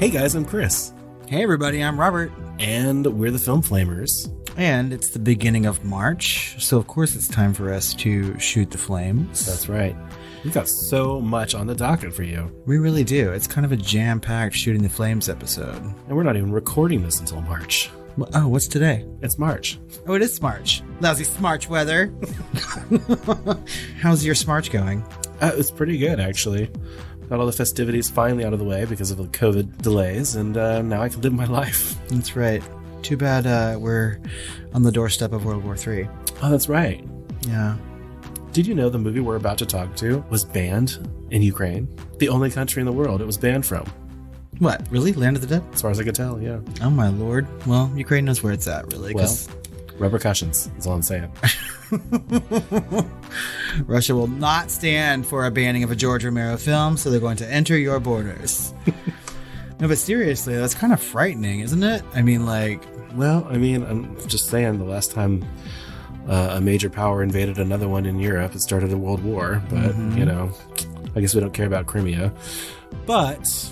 Hey guys, I'm Chris. Hey everybody, I'm Robert. And we're the Film Flamers. And it's the beginning of March, so of course it's time for us to shoot the flames. That's right. We've got so much on the docket for you. We really do. It's kind of a jam-packed Shooting the Flames episode. And we're not even recording this until March. Oh, what's today? It's March. Oh, it is March. Lousy Smarch weather. How's your Smarch going? It's pretty good, actually. Got all the festivities finally out of the way because of the COVID delays, and now I can live my life. That's right. Too bad we're on the doorstep of World War III. Oh, that's right. Yeah. Did you know the movie we're about to talk to was banned in Ukraine? The only country in the world it was banned from. What? Really? Land of the Dead? As far as I could tell, yeah. Oh my lord. Well, Ukraine knows where it's at, really. Well, repercussions is all I'm saying. Russia will not stand for a banning of a George Romero film, so they're going to enter your borders. No, but seriously, that's kind of frightening, isn't it? I mean, like... Well, I mean, I'm just saying the last time a major power invaded another one in Europe, it started a world war. But, you know, I guess we don't care about Crimea. But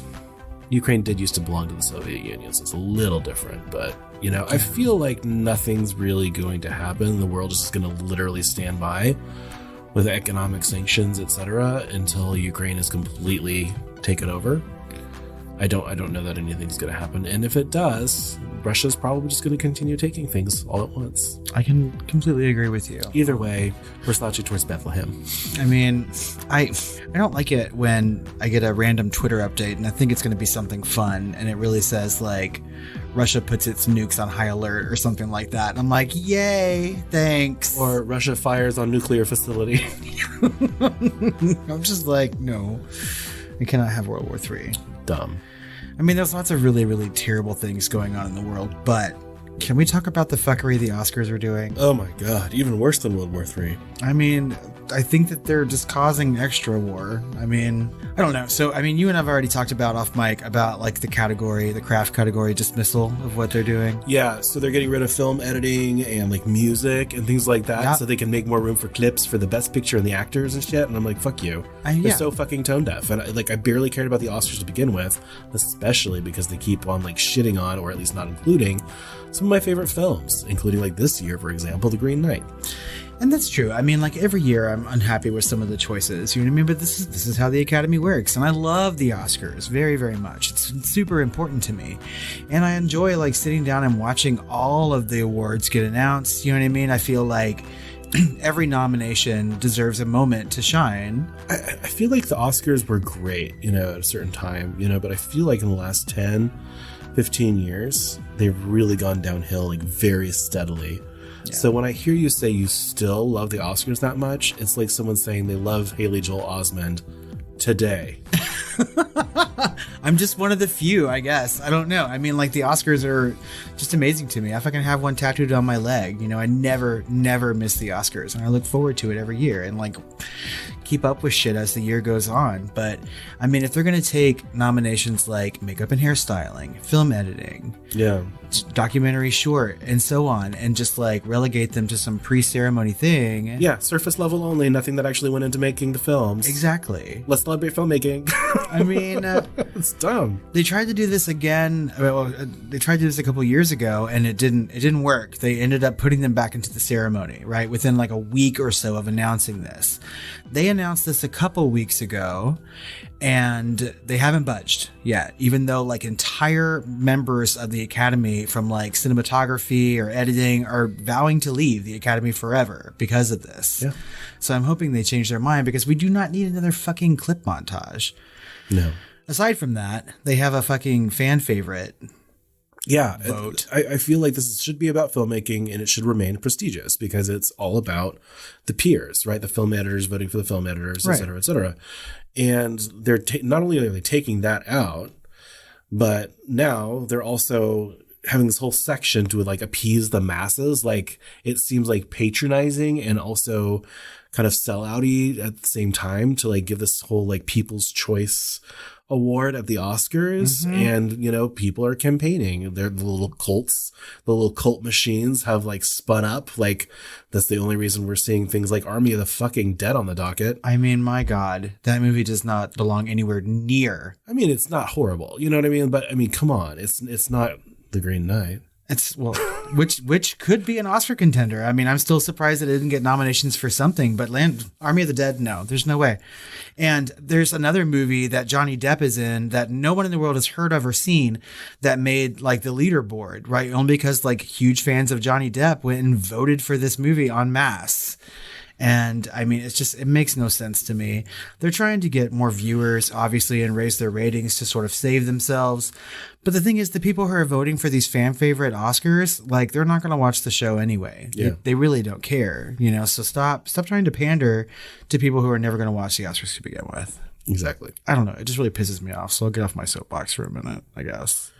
Ukraine did used to belong to the Soviet Union, so it's a little different. But, you know, I feel like nothing's really going to happen. The world is just going to literally stand by with economic sanctions, etc., until Ukraine is completely taken over. I don't know that anything's going to happen. And if it does, Russia's probably just going to continue taking things all at once. I can completely agree with you. Either way, we're slouching towards Bethlehem. I mean, I don't like it when I get a random Twitter update and I think it's going to be something fun and it really says like Russia puts its nukes on high alert or something like that. And I'm like, yay, thanks. Or Russia fires on nuclear facility. I'm just like, no, we cannot have World War III. Dumb. I mean, there's lots of really, really terrible things going on in the world, but can we talk about the fuckery the Oscars are doing? Oh my god, even worse than World War III. I mean, I think that they're just causing extra war. I mean, I don't know. So, I mean, you and I've already talked about off mic about like the craft category dismissal of what they're doing. Yeah, so they're getting rid of film editing and like music and things like that, so they can make more room for clips for the best picture and the actors and shit. And I'm like, fuck you. They're so fucking tone deaf. And I barely cared about the Oscars to begin with, especially because they keep on like shitting on, or at least not including, some of my favorite films, including like this year, for example, The Green Knight. And that's true. I mean, like every year I'm unhappy with some of the choices, you know what I mean? But this is how the Academy works. And I love the Oscars very, very much. It's super important to me. And I enjoy like sitting down and watching all of the awards get announced. You know what I mean? I feel like every nomination deserves a moment to shine. I feel like the Oscars were great, you know, at a certain time, you know, but I feel like in the last 10, 15 years, they've really gone downhill like very steadily. Yeah. So when I hear you say you still love the Oscars that much, it's like someone saying they love Haley Joel Osment today. I'm just one of the few, I guess. I don't know. I mean, like the Oscars are just amazing to me. If I can have one tattooed on my leg, you know, I never miss the Oscars, and I look forward to it every year and like keep up with shit as the year goes on. But I mean, if they're going to take nominations like makeup and hairstyling, film editing, documentary short, and so on, and just like relegate them to some pre-ceremony thing. Yeah, surface level only, nothing that actually went into making the films. Exactly. Let's celebrate filmmaking. I mean, it's dumb. They tried to do this again. Well, they tried to do this a couple years ago, and it didn't work. They ended up putting them back into the ceremony, right? Within like a week or so of announcing this. They announced this a couple weeks ago, and they haven't budged yet, even though like entire members of the Academy from like cinematography or editing are vowing to leave the Academy forever because of this. Yeah. So I'm hoping they change their mind, because we do not need another fucking clip montage. No. Aside from that, they have a fucking fan favorite. Yeah, vote. I feel like this should be about filmmaking, and it should remain prestigious because it's all about the peers, right? The film editors voting for the film editors, et cetera, et cetera. And they're not only are they taking that out, but now they're also having this whole section to like appease the masses, like it seems like patronizing and also kind of sellouty at the same time to like give this whole like People's Choice Award at the Oscars. And, you know, people are campaigning. They're the little cults, the little cult machines have like spun up. Like that's the only reason we're seeing things like Army of the fucking Dead on the docket. I mean, my God, that movie does not belong anywhere near. I mean, it's not horrible. You know what I mean? But I mean, come on. It's not The Green Knight. It's which could be an Oscar contender. I mean, I'm still surprised that it didn't get nominations for something, but Army of the Dead, no, there's no way. And there's another movie that Johnny Depp is in that no one in the world has heard of or seen that made like the leaderboard, right? Only because like huge fans of Johnny Depp went and voted for this movie en masse. And I mean, it makes no sense to me. They're trying to get more viewers, obviously, and raise their ratings to sort of save themselves. But the thing is, the people who are voting for these fan favorite Oscars, like, they're not going to watch the show anyway. Yeah. They really don't care, you know? So stop trying to pander to people who are never going to watch the Oscars to begin with. Exactly. I don't know. It just really pisses me off. So I'll get off my soapbox for a minute, I guess.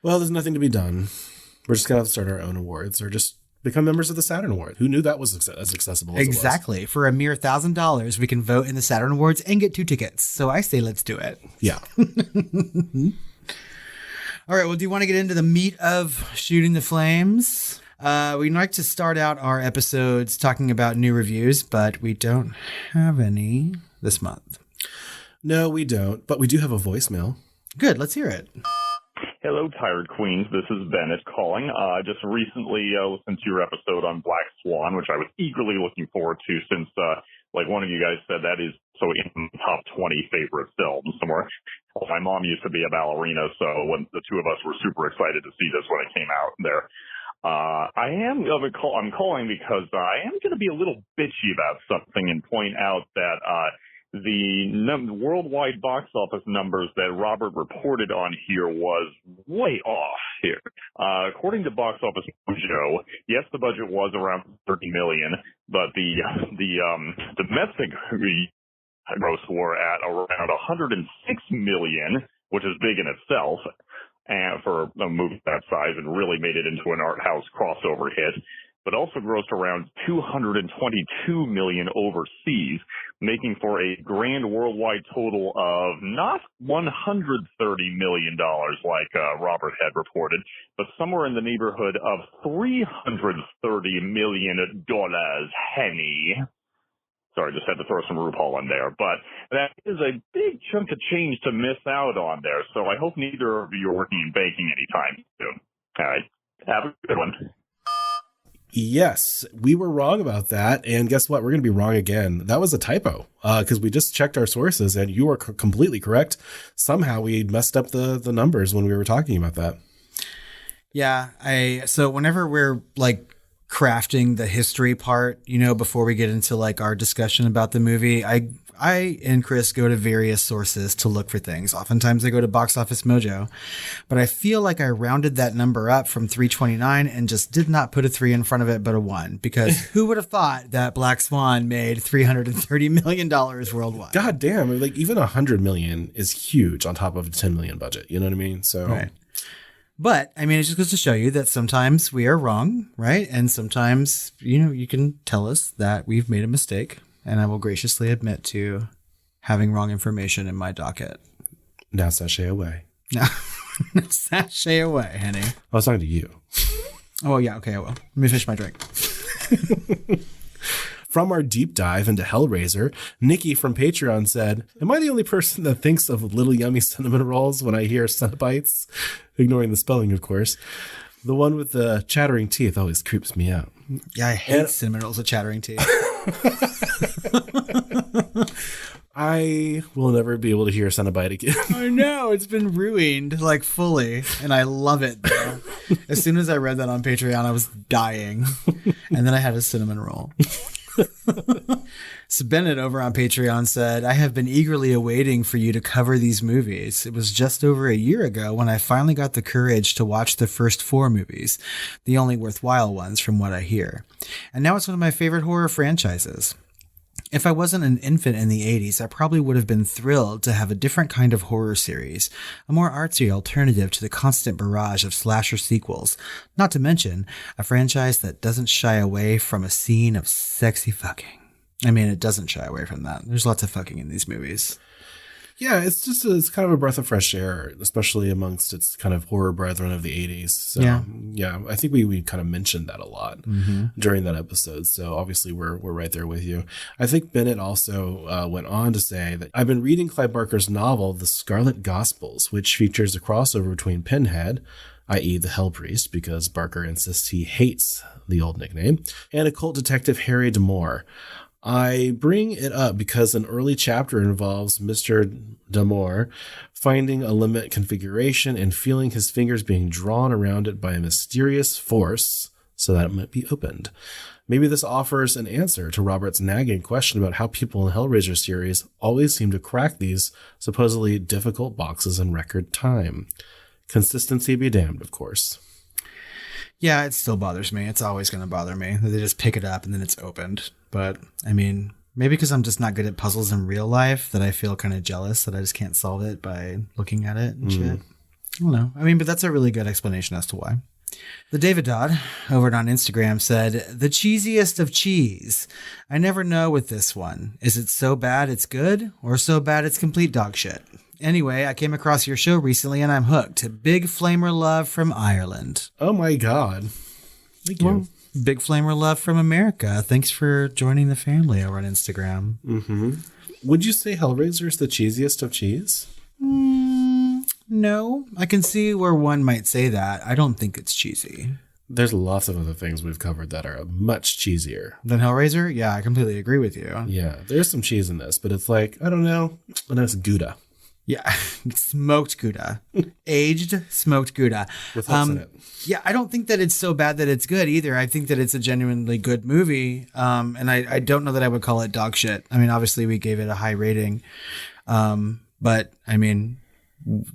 Well, there's nothing to be done. We're just going to have to start our own awards or just become members of the Saturn Award. Who knew that was as accessible as exactly. It was? For a mere $1,000, we can vote in the Saturn Awards and get 2 tickets. So I say let's do it. Yeah. All right. Well, do you want to get into the meat of Shooting the Flames? We'd like to start out our episodes talking about new reviews, but we don't have any this month. No, we don't. But we do have a voicemail. Good. Let's hear it. Hello, Tired Queens. This is Bennett calling. I just recently listened to your episode on Black Swan, which I was eagerly looking forward to since, like one of you guys said, that is so in the top 20 favorite films somewhere. Well, my mom used to be a ballerina, so when the two of us were super excited to see this when it came out there. I'm calling because I am going to be a little bitchy about something and point out that the worldwide box office numbers that Robert reported on here was way off here. According to Box Office Mojo, yes, the budget was around $30 million, but the domestic gross were at around $106 million, which is big in itself, and for a movie that size, and really made it into an art house crossover hit. But also grossed around $222 million overseas, making for a grand worldwide total of not $130 million like Robert had reported, but somewhere in the neighborhood of $330 million, Henny. Sorry, just had to throw some RuPaul in there. But that is a big chunk of change to miss out on there. So I hope neither of you are working in banking anytime soon. All right. Have a good one. Yes, we were wrong about that. And guess what? We're going to be wrong again. That was a typo because we just checked our sources and you were completely correct. Somehow we messed up the numbers when we were talking about that. Yeah. So whenever we're like crafting the history part, you know, before we get into like our discussion about the movie, I and Chris go to various sources to look for things. Oftentimes I go to Box Office Mojo, but I feel like I rounded that number up from 329 and just did not put a 3 in front of it, but a 1, because who would have thought that Black Swan made $330 million worldwide? God damn. Like even $100 million is huge on top of a $10 million budget. You know what I mean? So, right. But I mean, it just goes to show you that sometimes we are wrong, right? And sometimes, you know, you can tell us that we've made a mistake. And I will graciously admit to having wrong information in my docket. Now sashay away. Now sashay away, Henny. I was talking to you. Oh, yeah. Okay, I will. Let me finish my drink. From our deep dive into Hellraiser, Nikki from Patreon said, "Am I the only person that thinks of little yummy cinnamon rolls when I hear Cenobites?" Ignoring the spelling, of course. The one with the chattering teeth always creeps me out. Yeah, I hate cinnamon rolls with chattering teeth. I will never be able to hear a Cenobite again. I know, it's been ruined, like, fully, and I love it, though. As soon as I read that on Patreon, I was dying. And then I had a cinnamon roll. So Bennett over on Patreon said, "I have been eagerly awaiting for you to cover these movies. It was just over a year ago when I finally got the courage to watch the first 4 movies, the only worthwhile ones from what I hear. And now it's one of my favorite horror franchises. If I wasn't an infant in the 80s, I probably would have been thrilled to have a different kind of horror series, a more artsy alternative to the constant barrage of slasher sequels, not to mention a franchise that doesn't shy away from a scene of sexy fucking. I mean, it doesn't shy away from that. There's lots of fucking in these movies. Yeah, it's kind of a breath of fresh air, especially amongst its kind of horror brethren of the 80s. So, yeah, I think we kind of mentioned that a lot during that episode. So obviously we're right there with you. I think Bennet also went on to say that I've been reading Clive Barker's novel, The Scarlet Gospels, which features a crossover between Pinhead, i.e. the Hell Priest, because Barker insists he hates the old nickname, and occult detective Harry D'Amour. I bring it up because an early chapter involves Mr. D'Amour finding a limit configuration and feeling his fingers being drawn around it by a mysterious force so that it might be opened. Maybe this offers an answer to Robert's nagging question about how people in the Hellraiser series always seem to crack these supposedly difficult boxes in record time. Consistency be damned, of course. Yeah, it still bothers me. It's always going to bother me that they just pick it up and then it's opened. But, I mean, maybe because I'm just not good at puzzles in real life that I feel kind of jealous that I just can't solve it by looking at it and shit. I don't know. I mean, but that's a really good explanation as to why. The David Dodd over on Instagram said, the cheesiest of cheese. I never know with this one. Is it so bad it's good or so bad it's complete dog shit? Anyway, I came across your show recently and I'm hooked. Big Flamer Love from Ireland. Oh my God. Thank you. Well, Big Flamer Love from America. Thanks for joining the family over on Instagram. Would you say Hellraiser is the cheesiest of cheese? No. I can see where one might say that. I don't think it's cheesy. There's lots of other things we've covered that are much cheesier Than Hellraiser? Yeah, I completely agree with you. Yeah, there's some cheese in this, but it's like, I don't know, a nice Gouda. Yeah, smoked Gouda. Aged smoked Gouda. With hooks in it. Yeah, I don't think that it's so bad that it's good either. I think that it's a genuinely good movie. And I don't know that I would call it dog shit. I mean, obviously we gave it a high rating. But I mean,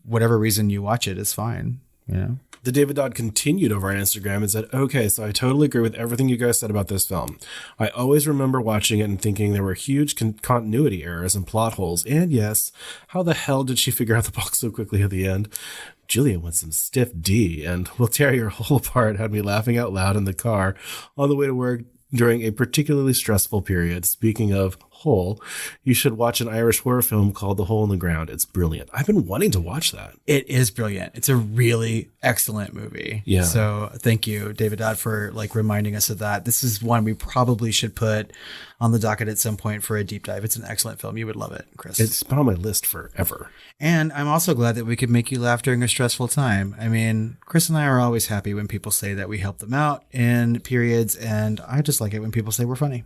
whatever reason you watch it is fine, you know? The David Dodd continued over on Instagram and said, okay, so I totally agree with everything you guys said about this film. I always remember watching it and thinking there were huge continuity errors and plot holes. And yes, how the hell did she figure out the box so quickly at the end? Julia went some stiff D, and will tear your whole part had me laughing out loud in the car on the way to work during a particularly stressful period. Speaking of hole, you should watch an Irish horror film called The Hole in the Ground. It's brilliant. I've been wanting to watch that. It is brilliant. It's a really excellent movie. Yeah. So thank you, David Dodd, for like reminding us of that. This is one we probably should put on the docket at some point for a deep dive. It's an excellent film. You would love it, Chris. It's been on my list forever. And I'm also glad that we could make you laugh during a stressful time. I mean, Chris and I are always happy when people say that we help them out in periods, and I just like it when people say we're funny.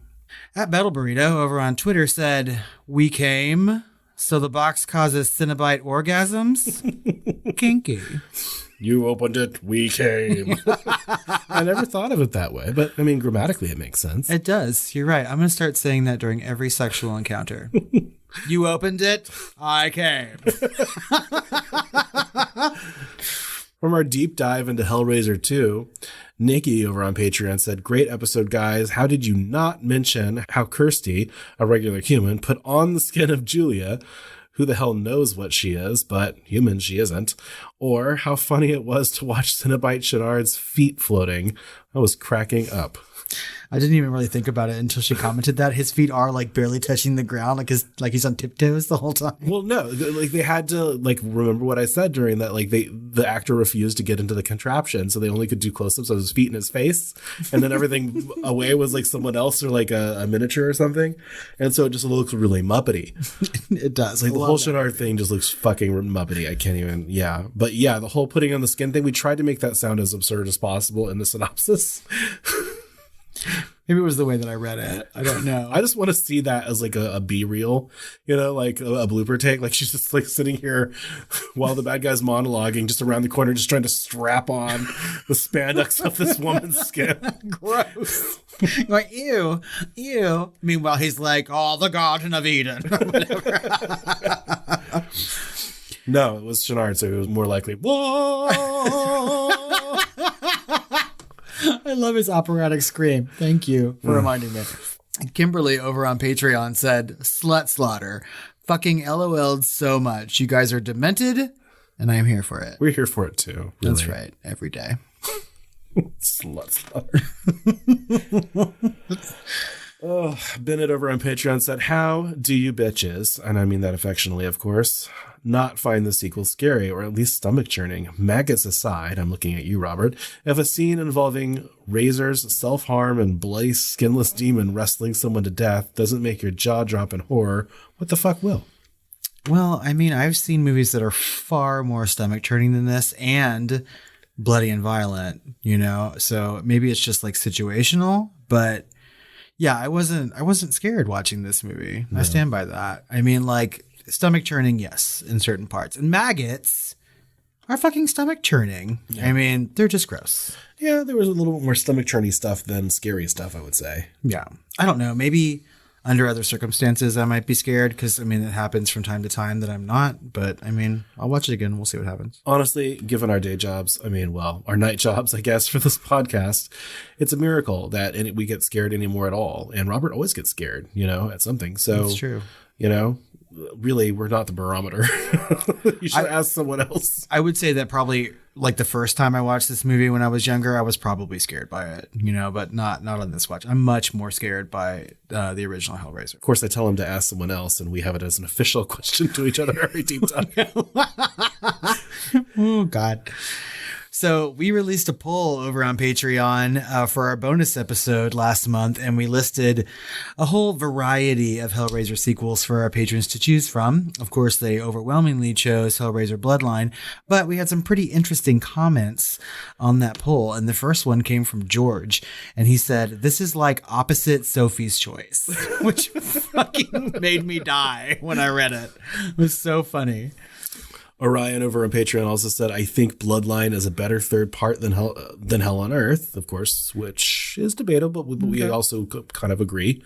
At BattleBurrito over on Twitter said, we came, so the box causes Cenobite orgasms? Kinky. You opened it, we came. I never thought of it that way, but I mean, grammatically it makes sense. It does. You're right. I'm going to start saying that during every sexual encounter. You opened it, I came. From our deep dive into Hellraiser 2, Nikki over on Patreon said, great episode, guys. How did you not mention how Kirsty, a regular human, put on the skin of Julia? Who the hell knows what she is, but human she isn't. Or how funny it was to watch Cenobite Chenard's feet floating. I was cracking up. I didn't even really think about it until she commented that his feet are like barely touching the ground, like he's on tiptoes the whole time. Well, no, like they had to like remember what I said during that. Like the actor refused to get into the contraption, so they only could do close-ups of his feet and his face, and then everything away was like someone else or like a miniature or something, and so it just looks really muppety. It does. Like the whole Chenard thing just looks fucking muppety. I can't even. Yeah, but yeah, the whole putting on the skin thing. We tried to make that sound as absurd as possible in the synopsis. Maybe it was the way that I read it. I don't know. I just want to see that as like a B-reel, you know, like a blooper take. Like she's just like sitting here while the bad guy's monologuing just around the corner, just trying to strap on the spandex of this woman's skin. Gross. Like, ew, ew. Meanwhile, he's like, oh, the Garden of Eden. Whatever. No, it was Chenard, so it was more likely, whoa. I love his operatic scream. Thank you for reminding me. Kimberly over on Patreon said, slut slaughter. Fucking LOL'd so much. You guys are demented, and I am here for it. We're here for it too. Really. That's right. Every day. Slut slaughter. Oh, Bennet over on Patreon said, how do you bitches, and I mean that affectionately, of course, not find the sequel scary or at least stomach churning? Maggots aside, I'm looking at you, Robert. If a scene involving razors, self-harm, and bloody skinless demon wrestling someone to death doesn't make your jaw drop in horror, what the fuck will? Well, I mean, I've seen movies that are far more stomach churning than this and bloody and violent, you know? So maybe it's just like situational, but yeah, I wasn't scared watching this movie. No. I stand by that. I mean, like, stomach churning, yes, in certain parts. And maggots are fucking stomach churning. Yeah. I mean, they're just gross. Yeah, there was a little bit more stomach churning stuff than scary stuff, I would say. Yeah. I don't know. Maybe under other circumstances, I might be scared because, I mean, it happens from time to time that I'm not. But, I mean, I'll watch it again and we'll see what happens. Honestly, given our day jobs, I mean, well, our night jobs, I guess, for this podcast, it's a miracle that we get scared anymore at all. And Robert always gets scared, you know, at something. So, that's true. You know, really, we're not the barometer. You should ask someone else. I would say that probably like the first time I watched this movie when I was younger, I was probably scared by it, you know, but not on this watch. I'm much more scared by the original Hellraiser. Of course, I tell him to ask someone else, and we have it as an official question to each other every deep time. Oh, God. So we released a poll over on Patreon for our bonus episode last month, and we listed a whole variety of Hellraiser sequels for our patrons to choose from. Of course, they overwhelmingly chose Hellraiser Bloodline, but we had some pretty interesting comments on that poll. And the first one came from George, and he said, "This is like opposite Sophie's Choice," which fucking made me die when I read it. It was so funny. Orion over on Patreon also said, I think Bloodline is a better third part than Hell on Earth, of course, which is debatable, but we also kind of agree.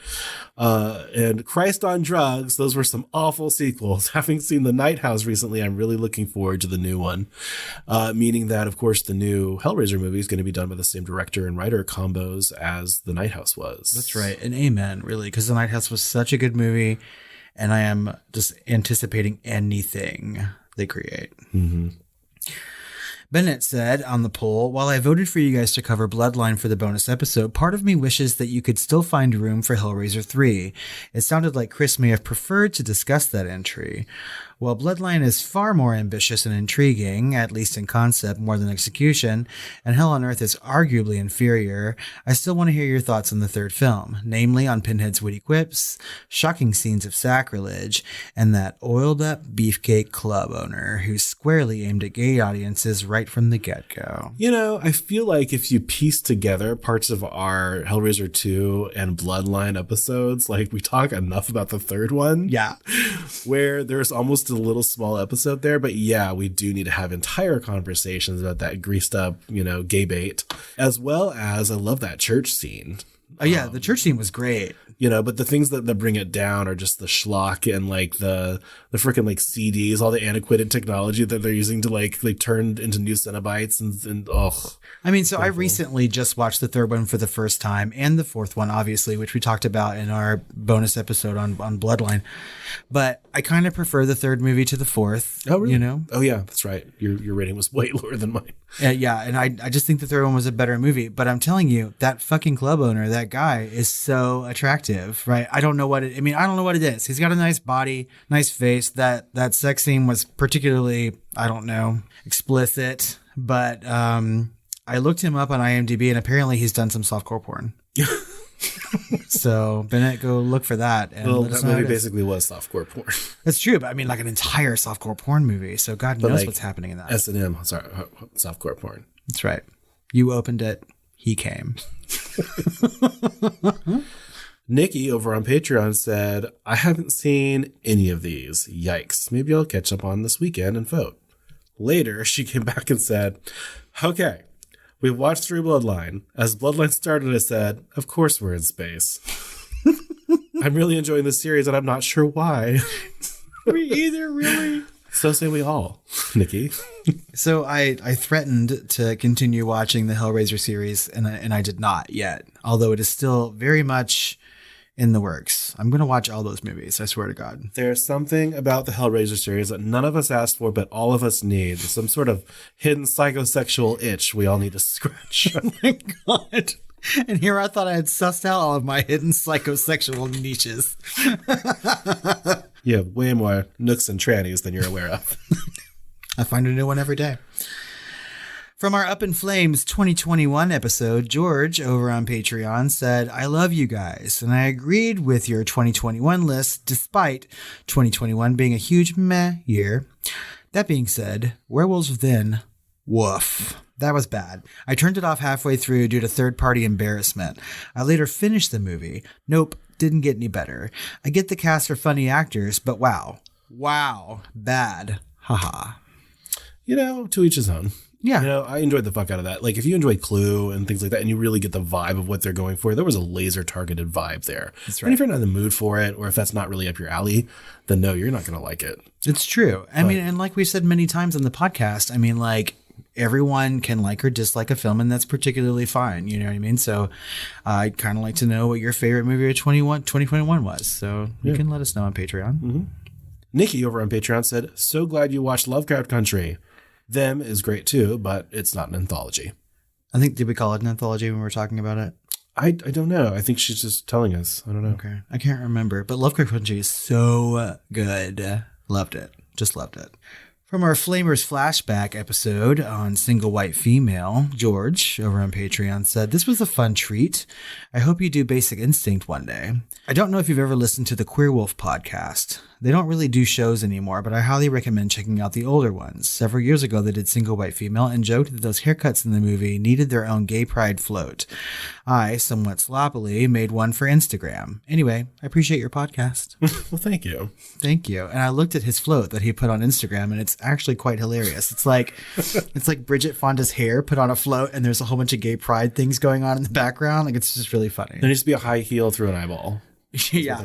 And Christ on Drugs, those were some awful sequels. Having seen The Night House recently, I'm really looking forward to the new one. Meaning that, of course, the new Hellraiser movie is going to be done by the same director and writer combos as The Night House was. That's right. And amen, really, because The Night House was such a good movie, and I am just anticipating anything they create. Mm-hmm. Bennett said on the poll, while I voted for you guys to cover Bloodline for the bonus episode, part of me wishes that you could still find room for Hellraiser 3. It sounded like Chris may have preferred to discuss that entry. While Bloodline is far more ambitious and intriguing, at least in concept more than execution, and Hell on Earth is arguably inferior, I still want to hear your thoughts on the third film, namely on Pinhead's witty quips, shocking scenes of sacrilege, and that oiled-up beefcake club owner who squarely aimed at gay audiences right from the get-go. You know, I feel like if you piece together parts of our Hellraiser 2 and Bloodline episodes, like we talk enough about the third one. Yeah. Where there's almost a little small episode there, but yeah, we do need to have entire conversations about that greased up, you know, gay bait, as well as I love that church scene. Oh yeah, the church scene was great. You know, but the things that bring it down are just the schlock and like the freaking like CDs, all the antiquated technology that they're using to like turn into new Cenobites and I mean, so I recently just watched the third one for the first time and the fourth one, obviously, which we talked about in our bonus episode on Bloodline. But I kind of prefer the third movie to the fourth. Oh, really? You know? Oh, yeah, that's right. Your rating was way lower than mine. Yeah, and I just think the third one was a better movie. But I'm telling you, that fucking club owner, that guy, is so attractive, right? I don't know what it is. He's got a nice body, nice face. That sex scene was particularly, I don't know, explicit. But I looked him up on IMDb, and apparently he's done some softcore porn. So Bennett, go look for that. And well, that movie basically was softcore porn. That's true, but I mean, like an entire softcore porn movie. So God knows like what's happening in that. S&M, sorry, softcore porn. That's right. You opened it. He came. Nikki over on Patreon said, I haven't seen any of these. Yikes. Maybe I'll catch up on this weekend and vote. Later, she came back and said, okay, we watched through Bloodline. As Bloodline started, I said, of course we're in space. I'm really enjoying this series, and I'm not sure why. Me either, really. So say we all, Nikki. So I threatened to continue watching the Hellraiser series, and I did not yet. Although it is still very much in the works. I'm going to watch all those movies. I swear to God. There's something about the Hellraiser series that none of us asked for, but all of us need. Some sort of hidden psychosexual itch we all need to scratch. Oh my God. And here I thought I had sussed out all of my hidden psychosexual niches. You have way more nooks and trannies than you're aware of. I find a new one every day. From our Up in Flames 2021 episode, George over on Patreon said, I love you guys, and I agreed with your 2021 list despite 2021 being a huge meh year. That being said, Werewolves Within, woof. That was bad. I turned it off halfway through due to third-party embarrassment. I later finished the movie. Nope, didn't get any better. I get the cast are funny actors, but wow. Wow. Bad. Haha. You know, to each his own. Yeah. You know, I enjoyed the fuck out of that. Like, if you enjoy Clue and things like that, and you really get the vibe of what they're going for, there was a laser-targeted vibe there. That's right. And if you're not in the mood for it, or if that's not really up your alley, then no, you're not going to like it. It's true. I mean, and like we've said many times on the podcast, I mean, like, everyone can like or dislike a film, and that's particularly fine. You know what I mean? So I'd kind of like to know what your favorite movie of 2021 was. So you can let us know on Patreon. Mm-hmm. Nikki over on Patreon said, so glad you watched Lovecraft Country. Them is great too, but it's not an anthology. I think, did we call it an anthology when we were talking about it? I don't know. I think she's just telling us. I don't know. Okay. I can't remember. But Lovecraft Country is so good. Loved it. Just loved it. From our Flamers flashback episode on Single White Female, George over on Patreon said, this was a fun treat. I hope you do Basic Instinct one day. I don't know if you've ever listened to the Queer Wolf podcast. They don't really do shows anymore, but I highly recommend checking out the older ones. Several years ago, they did Single White Female and joked that those haircuts in the movie needed their own gay pride float. I, somewhat sloppily, made one for Instagram. Anyway, I appreciate your podcast. Well, thank you. Thank you. And I looked at his float that he put on Instagram, and it's actually quite hilarious. It's like Bridget Fonda's hair put on a float, and there's a whole bunch of gay pride things going on in the background. Like, it's just really funny. There needs to be a high heel through an eyeball. Yeah.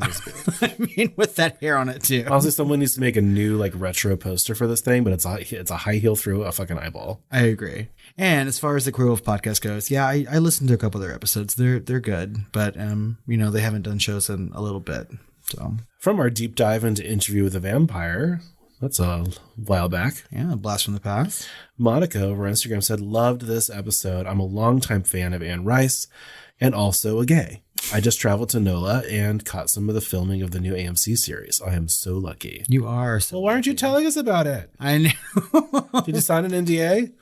I mean, with that hair on it too. Also, someone needs to make a new like retro poster for this thing, but it's a high heel through a fucking eyeball. I agree. And as far as the Queer Wolf podcast goes, yeah, I listened to a couple of their episodes. They're good, but you know, they haven't done shows in a little bit. So from our deep dive into Interview with a Vampire, that's a while back. Yeah, a blast from the past. Monica over on Instagram said, loved this episode. I'm a longtime fan of Anne Rice and also a gay. I just traveled to NOLA and caught some of the filming of the new AMC series. I am so lucky. You are so Well, why aren't you telling us about it? I know. Did you sign an NDA?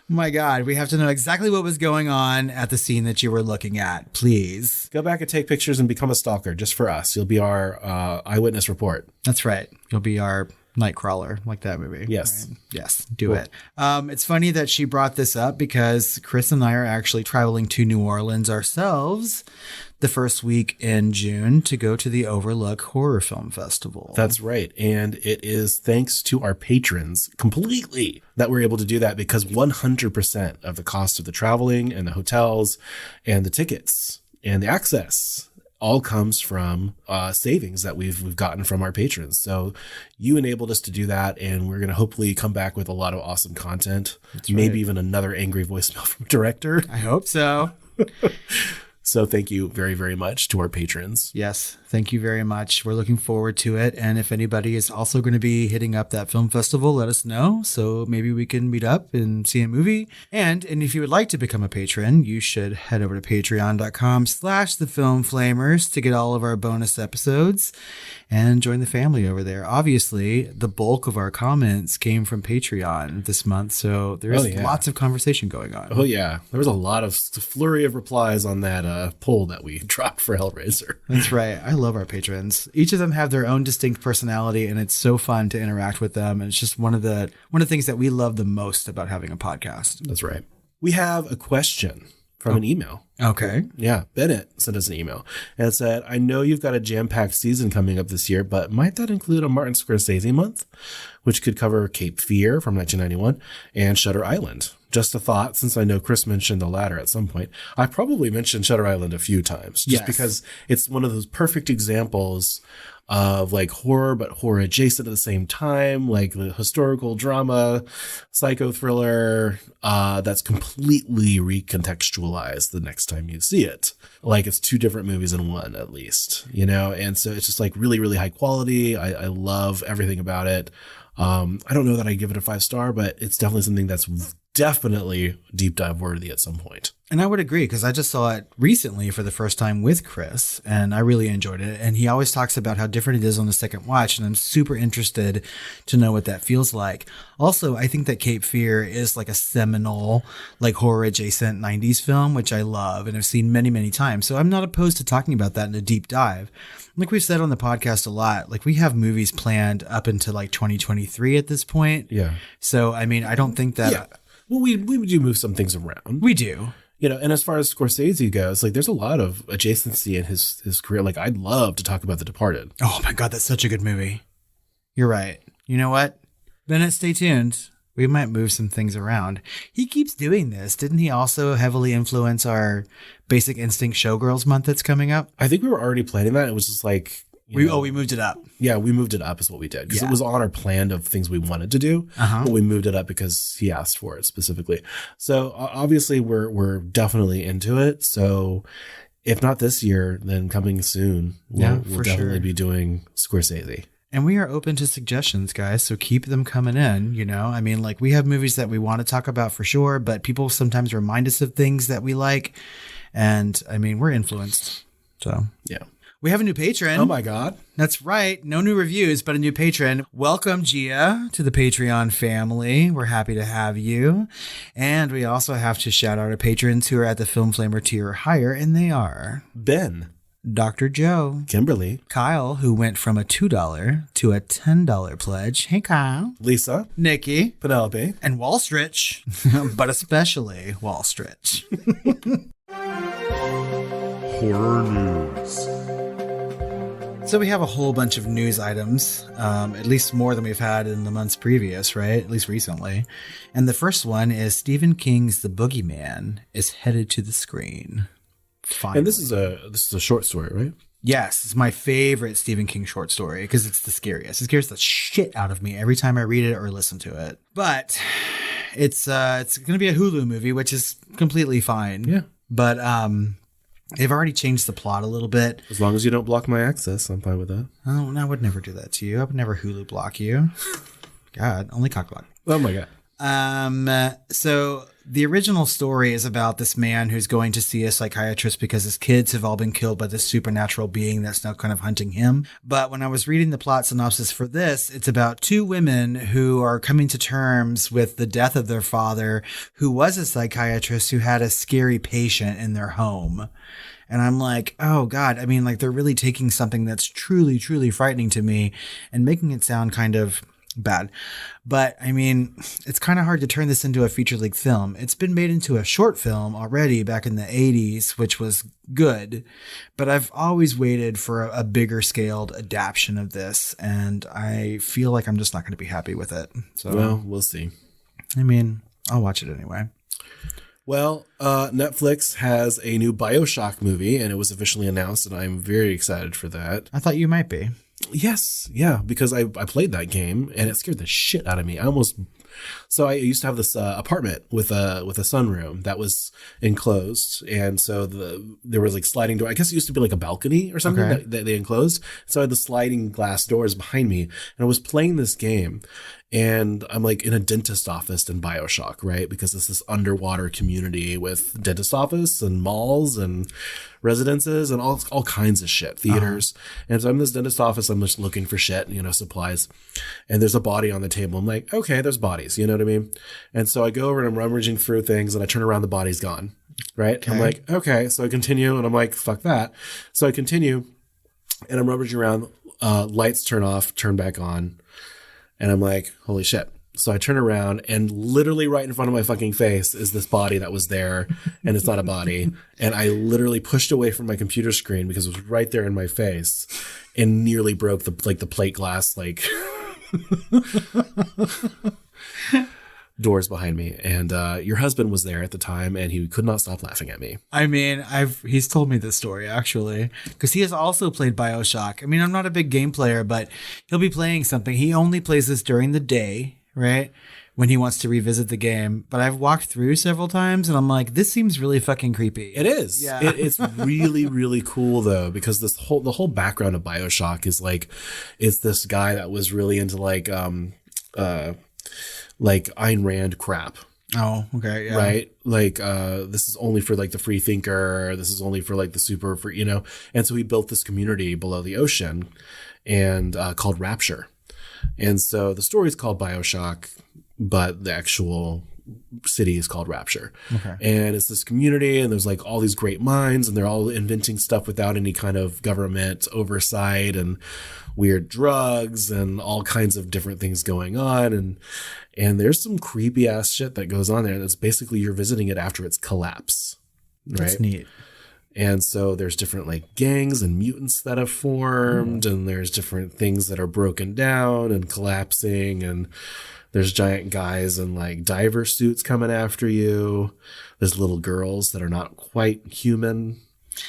My God, we have to know exactly what was going on at the scene that you were looking at. Please. Go back and take pictures and become a stalker just for us. You'll be our eyewitness report. That's right. You'll be our Nightcrawler, like that movie. Yes. Right? Yes, do it. It's funny that she brought this up because Chris and I are actually traveling to New Orleans ourselves the first week in June to go to the Overlook Horror Film Festival. That's right. And it is thanks to our patrons completely that we're able to do that, because 100% of the cost of the traveling and the hotels and the tickets and the access all comes from savings that we've gotten from our patrons. So you enabled us to do that, and we're going to hopefully come back with a lot of awesome content. That's maybe right. Even another angry voicemail from a director. I hope so. So thank you very, very much to our patrons. Yes, thank you very much. We're looking forward to it. And if anybody is also going to be hitting up that film festival, let us know. So maybe we can meet up and see a movie. And if you would like to become a patron, you should head over to patreon.com/thefilmflamers to get all of our bonus episodes and join the family over there. Obviously, the bulk of our comments came from Patreon this month. So there's lots of conversation going on. Oh, yeah. There was a lot of flurry of replies on that poll that we dropped for Hellraiser. That's right. I love our patrons. Each of them have their own distinct personality, and it's so fun to interact with them. And it's just one of the things that we love the most about having a podcast. That's right. We have a question from an email. Okay. Yeah. Bennet sent us an email and said, I know you've got a jam-packed season coming up this year, but might that include a Martin Scorsese month, which could cover Cape Fear from 1991 and Shutter Island? just a thought, since I know Chris mentioned the latter at some point. I probably mentioned Shutter Island a few times, just because it's one of those perfect examples of like horror, but horror adjacent at the same time, like the historical drama, psycho thriller, that's completely recontextualized the next time you see it. Like it's two different movies in one, at least, you know? And so it's just like really, really high quality. I love everything about it. I don't know that I give it a 5-star, but it's definitely something that's definitely deep dive worthy at some point. And I would agree, because I just saw it recently for the first time with Chris, and I really enjoyed it. And he always talks about how different it is on the second watch, and I'm super interested to know what that feels like. Also, I think that Cape Fear is like a seminal, like horror adjacent 90s film, which I love and I've seen many, many times. So I'm not opposed to talking about that in a deep dive. Like we've said on the podcast a lot, like we have movies planned up into like 2023 at this point. Yeah. So, I mean, I don't think that... Yeah. Well, we do move some things around. We do. You know, and as far as Scorsese goes, like there's a lot of adjacency in his career. Like I'd love to talk about The Departed. Oh my God, that's such a good movie. You're right. You know what? Bennett, stay tuned. We might move some things around. He keeps doing this. Didn't he also heavily influence our Basic Instinct Showgirls month that's coming up? I think we were already planning that. It was just like... we moved it up. Yeah, we moved it up is what we did. Because it was on our plan of things we wanted to do. But we moved it up because he asked for it specifically. So obviously we're definitely into it. So if not this year, then coming soon, we'll definitely be doing Scorsese. And we are open to suggestions, guys. So keep them coming in. You know, I mean, like we have movies that we want to talk about for sure, but people sometimes remind us of things that we like. And I mean, we're influenced. So yeah. We have a new patron. Oh my God. That's right. No new reviews, but a new patron. Welcome, Gia, to the Patreon family. We're happy to have you. And we also have to shout out our patrons who are at the Film Flamer tier or higher, and they are Ben, Dr. Joe, Kimberly, Kyle, who went from a $2 to a $10 pledge. Hey, Kyle. Lisa, Nikki, Penelope, and Walstrich, but especially Walstrich. Horror news. So we have a whole bunch of news items, at least more than we've had in the months previous, right? At least recently. And the first one is Stephen King's The Boogeyman is headed to the screen. Finally. And this is a short story, right? Yes, it's my favorite Stephen King short story because it's the scariest. It scares the shit out of me every time I read it or listen to it. But it's going to be a Hulu movie, which is completely fine. Yeah. But they've already changed the plot a little bit. As long as you don't block my access, I'm fine with that. Oh, no, I would never do that to you. I would never Hulu block you. God, only cock block. Oh my God. So the original story is about this man who's going to see a psychiatrist because his kids have all been killed by this supernatural being that's now kind of hunting him. But when I was reading the plot synopsis for this, it's about two women who are coming to terms with the death of their father, who was a psychiatrist who had a scary patient in their home. And I'm like, oh God, I mean, like they're really taking something that's truly, truly frightening to me and making it sound kind of bad. But I mean, it's kind of hard to turn this into a feature-length film. It's been made into a short film already back in the 80s, which was good. But I've always waited for a bigger scaled adaptation of this. And I feel like I'm just not going to be happy with it. So, well, we'll see. I mean, I'll watch it anyway. Well, Netflix has a new BioShock movie, and it was officially announced, and I'm very excited for that. I thought you might be. Yes, yeah, because I played that game, and it scared the shit out of me. So I used to have this apartment with a sunroom that was enclosed, and so there was like sliding door. I guess it used to be like a balcony or something that they enclosed. So I had the sliding glass doors behind me, and I was playing this game. And I'm like in a dentist office in BioShock, right? Because it's this underwater community with dentist office and malls and residences and all kinds of shit, theaters. And so I'm in this dentist office. I'm just looking for shit, supplies. And there's a body on the table. I'm like, okay, there's bodies. You know what I mean? And so I go over and I'm rummaging through things and I turn around, the body's gone. Right? Okay. I'm like, okay. So I continue and I'm like, fuck that. So I continue and I'm rummaging around. Lights turn off, turn back on. And I'm like, holy shit. So I turn around and literally right in front of my fucking face is this body that was there, and it's not a body. And I literally pushed away from my computer screen because it was right there in my face and nearly broke the plate glass, doors behind me, and your husband was there at the time, and he could not stop laughing at me. I mean, he's told me this story actually, because he has also played BioShock. I mean, I'm not a big game player, but he'll be playing something. He only plays this during the day, right? When he wants to revisit the game. But I've walked through several times and I'm like, this seems really fucking creepy. It is. Yeah. It's really, really cool though, because the whole background of BioShock is like, it's this guy that was really into like Ayn Rand crap. Oh, okay. Yeah. Right. Like, this is only for like the free thinker. This is only for like the super for, you know, and so he built this community below the ocean and, called Rapture. And so the story is called BioShock, but the actual city is called Rapture. Okay. And it's this community, and there's like all these great minds, and they're all inventing stuff without any kind of government oversight, and weird drugs and all kinds of different things going on. And there's some creepy ass shit that goes on there. That's basically you're visiting it after its collapse. Right? That's neat. And so there's different like gangs and mutants that have formed, and there's different things that are broken down and collapsing, and there's giant guys in like diver suits coming after you. There's little girls that are not quite human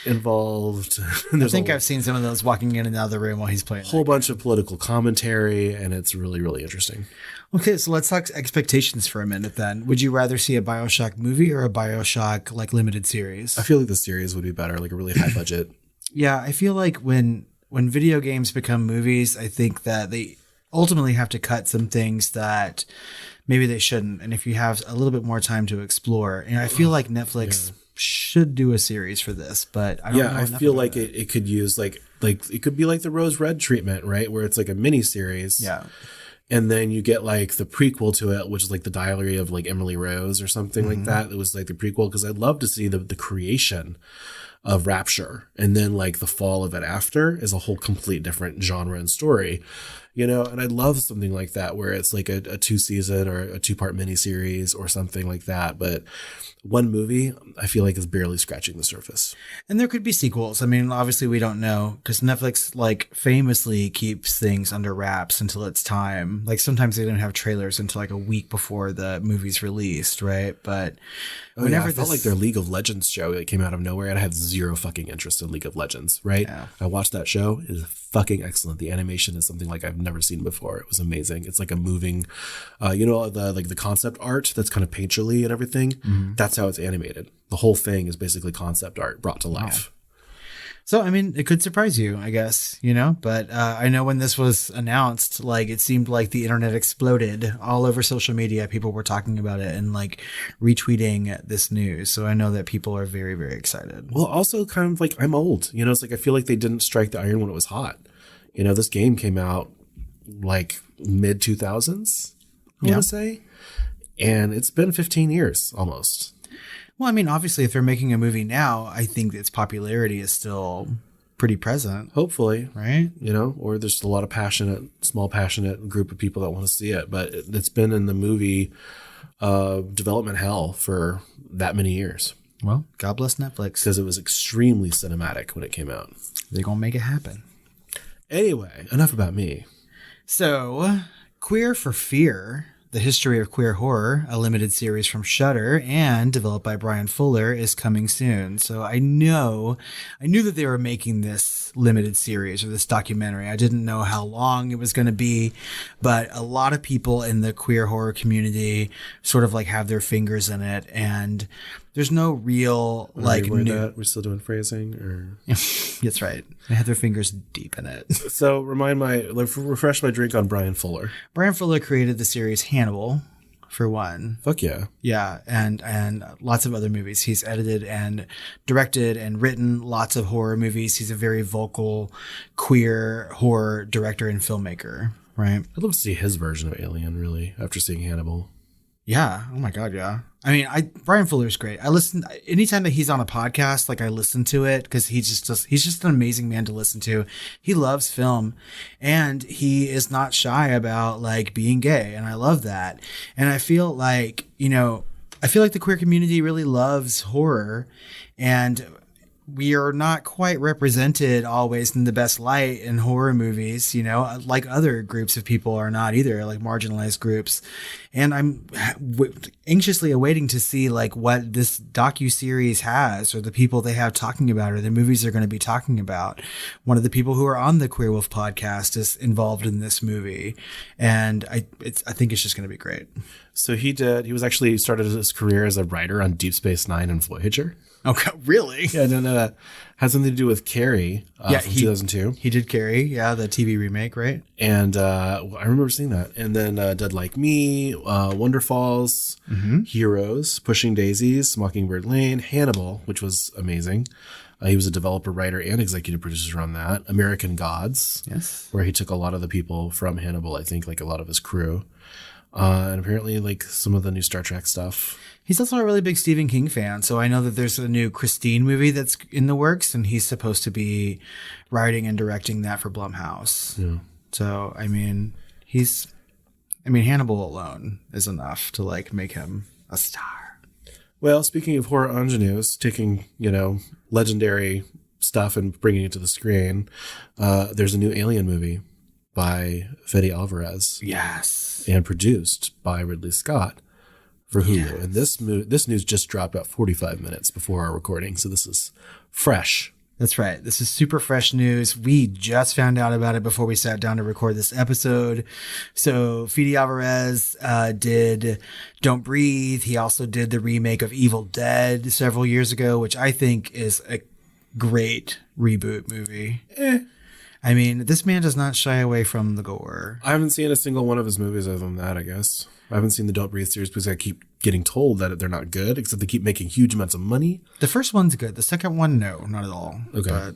involved. I think I've seen some of those walking in and out of the room while he's playing. A whole bunch of political commentary, and it's really, really interesting. Okay, so let's talk expectations for a minute then. Would you rather see a BioShock movie or a BioShock like limited series? I feel like the series would be better, like a really high budget. Yeah, I feel like when video games become movies, I think that they ultimately have to cut some things that maybe they shouldn't. And if you have a little bit more time to explore, and I feel like Netflix should do a series for this, but I don't know. I feel like it could use like it could be like the Rose Red treatment, right? Where it's like a mini series. Yeah. And then you get like the prequel to it, which is like the Diary of like Emily Rose or something like that. It was like the prequel, because I'd love to see the creation of Rapture, and then like the fall of it after is a whole complete different genre and story, you know. And I'd love something like that where it's like a 2-season or a 2-part miniseries or something like that. But one movie, I feel like, is barely scratching the surface. And there could be sequels. I mean, obviously we don't know, because Netflix like famously keeps things under wraps until it's time. Like sometimes they don't have trailers until like a week before the movie's released, right? But whenever I felt like their League of Legends show that came out of nowhere, and I had zero fucking interest in League of Legends, right? Yeah. I watched that show. It is fucking excellent. The animation is something like I've never seen before. It was amazing. It's like a moving, you know, the concept art that's kind of painterly and everything. Mm-hmm. That's how it's animated. The whole thing is basically concept art brought to life. So, I mean, it could surprise you, I guess, you know, but I know when this was announced, like it seemed like the internet exploded all over social media. People were talking about it and like retweeting this news. So I know that people are very, very excited. Well, also kind of like I'm old, you know, it's like I feel like they didn't strike the iron when it was hot. You know, this game came out like mid 2000s, I want to say, and it's been 15 years almost. Well, I mean, obviously, if they're making a movie now, I think its popularity is still pretty present. Hopefully. Right? You know, or there's a lot of small passionate group of people that want to see it. But it's been in the movie development hell for that many years. Well, God bless Netflix. Because it was extremely cinematic when it came out. They're going to make it happen. Anyway, enough about me. So, Queer for Fear, The History of Queer Horror, a limited series from Shudder and developed by Brian Fuller, is coming soon. So I knew that they were making this limited series or this documentary. I didn't know how long it was going to be, but a lot of people in the queer horror community sort of like have their fingers in it, and there's no real like we're still doing phrasing, or that's right. They had their fingers deep in it. So refresh my drink on Brian Fuller. Brian Fuller created the series Hannibal, for one. Fuck yeah. Yeah, and lots of other movies. He's edited and directed and written lots of horror movies. He's a very vocal queer horror director and filmmaker, right? I'd love to see his version of Alien, really, after seeing Hannibal. Yeah. Oh my God. Yeah. I mean, Brian Fuller's great. I listen anytime that he's on a podcast, like I listen to it because he's just an amazing man to listen to. He loves film and he is not shy about like being gay. And I love that. And I feel like, the queer community really loves horror. And we are not quite represented always in the best light in horror movies, you know, like other groups of people are not either, like marginalized groups. And I'm anxiously awaiting to see like what this docu-series has, or the people they have talking about, or the movies they're going to be talking about. One of the people who are on the Queer Wolf podcast is involved in this movie. And I think it's just going to be great. So he was actually started his career as a writer on Deep Space Nine and Voyager. Okay, really? Yeah, I didn't know that. Had something to do with Carrie from 2002. He did Carrie, the TV remake, right? And I remember seeing that. And then Dead Like Me, Wonder Falls, Heroes, Pushing Daisies, Mockingbird Lane, Hannibal, which was amazing. He was a developer, writer, and executive producer on that. American Gods, yes, where he took a lot of the people from Hannibal, I think, like a lot of his crew. And apparently like some of the new Star Trek stuff. He's also a really big Stephen King fan, so I know that there's a new Christine movie that's in the works, and he's supposed to be writing and directing that for Blumhouse. Yeah. So, I mean, Hannibal alone is enough to like make him a star. Well, speaking of horror ingenues, taking, legendary stuff and bringing it to the screen, there's a new Alien movie by Fede Alvarez. Yes. And produced by Ridley Scott for Hulu. Yes. And this news just dropped about 45 minutes before our recording, so this is fresh. That's right. This is super fresh news. We just found out about it before we sat down to record this episode. So Fede Alvarez did Don't Breathe. He also did the remake of Evil Dead several years ago, which I think is a great reboot movie. I mean, this man does not shy away from the gore. I haven't seen a single one of his movies other than that, I guess. I haven't seen the Don't Breathe series because I keep getting told that they're not good, except they keep making huge amounts of money. The first one's good. The second one, no, not at all. Okay. But,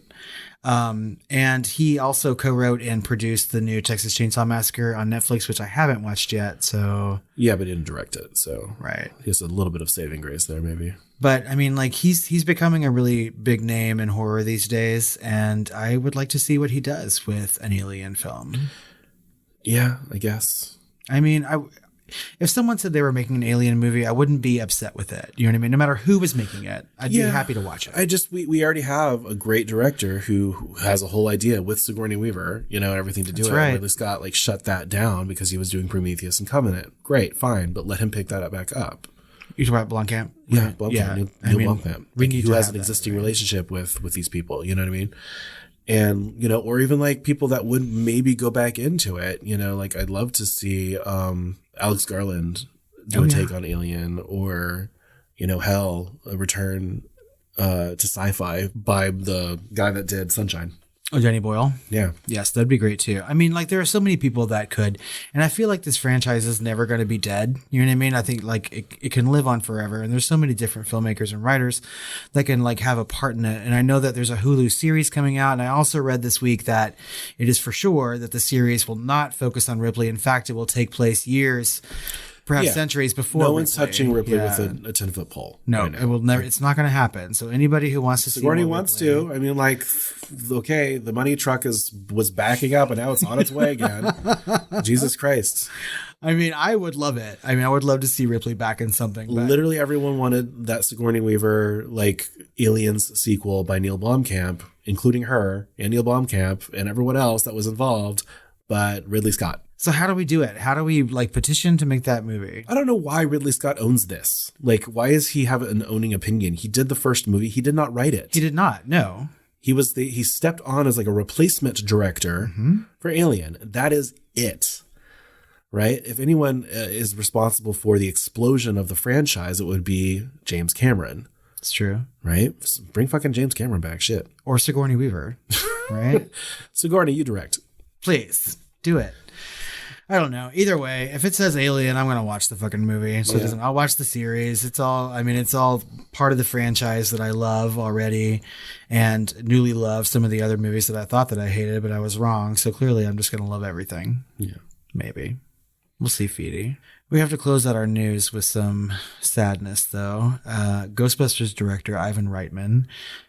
and he also co-wrote and produced the new Texas Chainsaw Massacre on Netflix, which I haven't watched yet. So yeah, but he didn't direct it. So right. He has a little bit of saving grace there, maybe. But I mean, like he's becoming a really big name in horror these days, and I would like to see what he does with an Alien film. Yeah, I guess. I mean, if someone said they were making an Alien movie, I wouldn't be upset with it. You know what I mean? No matter who was making it, I'd be happy to watch it. We already have a great director who has a whole idea with Sigourney Weaver, everything to do That's it. right. Ridley Scott shut that down because he was doing Prometheus and Covenant. Great, fine, but let him pick that up back up. You talking about Blomkamp? Yeah, Blomkamp. Neil Blomkamp. Who has an existing relationship with these people, you know what I mean? And, or even people that would maybe go back into it, I'd love to see Alex Garland do a take on Alien, or, hell, a return to sci-fi by the guy that did Sunshine. Oh, Danny Boyle? Yeah. Yes, that'd be great too. I mean, there are so many people that could, and I feel like this franchise is never going to be dead. You know what I mean? I think it can live on forever, and there's so many different filmmakers and writers that can have a part in it. And I know that there's a Hulu series coming out, and I also read this week that it is for sure that the series will not focus on Ripley. In fact, it will take place years, perhaps centuries before. No one's touching Ripley with a 10-foot pole. No, right, it will never. It's not going to happen. So anybody who wants to Sigourney see wants Ripley, to. I mean, okay, the money truck was backing up, and now it's on its way again. Jesus Christ! I mean, I would love it. I mean, I would love to see Ripley back in something. But literally, everyone wanted that Sigourney Weaver Aliens sequel by Neil Blomkamp, including her and Neil Blomkamp and everyone else that was involved, but Ridley Scott. So how do we do it? How do we petition to make that movie? I don't know why Ridley Scott owns this. Why does he have an owning opinion? He did the first movie. He did not write it. He did not. No. He stepped on as a replacement director for Alien. That is it. Right? If anyone is responsible for the explosion of the franchise, it would be James Cameron. It's true. Right? Bring fucking James Cameron back. Shit. Or Sigourney Weaver. Right? Sigourney, you direct. Please do it. I don't know. Either way, if it says Alien, I'm going to watch the fucking movie. So I'll watch the series. It's all part of the franchise that I love already, and newly love some of the other movies that I thought that I hated, but I was wrong. So clearly I'm just going to love everything. Yeah. Maybe. We'll see, Feedy. We have to close out our news with some sadness, though. Ghostbusters director Ivan Reitman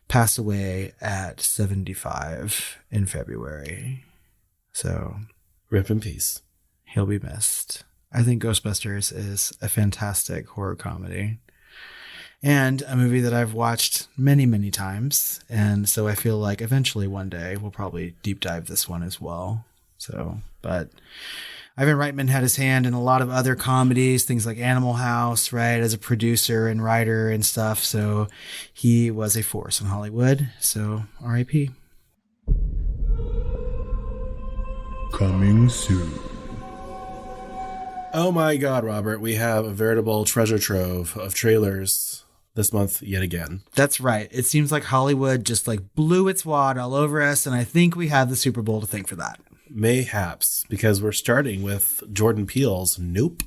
passed away at 75 in February. So rip in peace. He'll be missed. I think Ghostbusters is a fantastic horror comedy. and a movie that I've watched many, many times. And so I feel like eventually one day we'll probably deep dive this one as well. So, but Ivan Reitman had his hand in a lot of other comedies, things like Animal House, right, as a producer and writer and stuff. So he was a force in Hollywood. So R.I.P. Coming soon. Oh my God, Robert, we have a veritable treasure trove of trailers this month yet again. That's right. It seems like Hollywood just like blew its wad all over us, and I think we have the Super Bowl to thank for that. Mayhaps, because we're starting with Jordan Peele's Nope.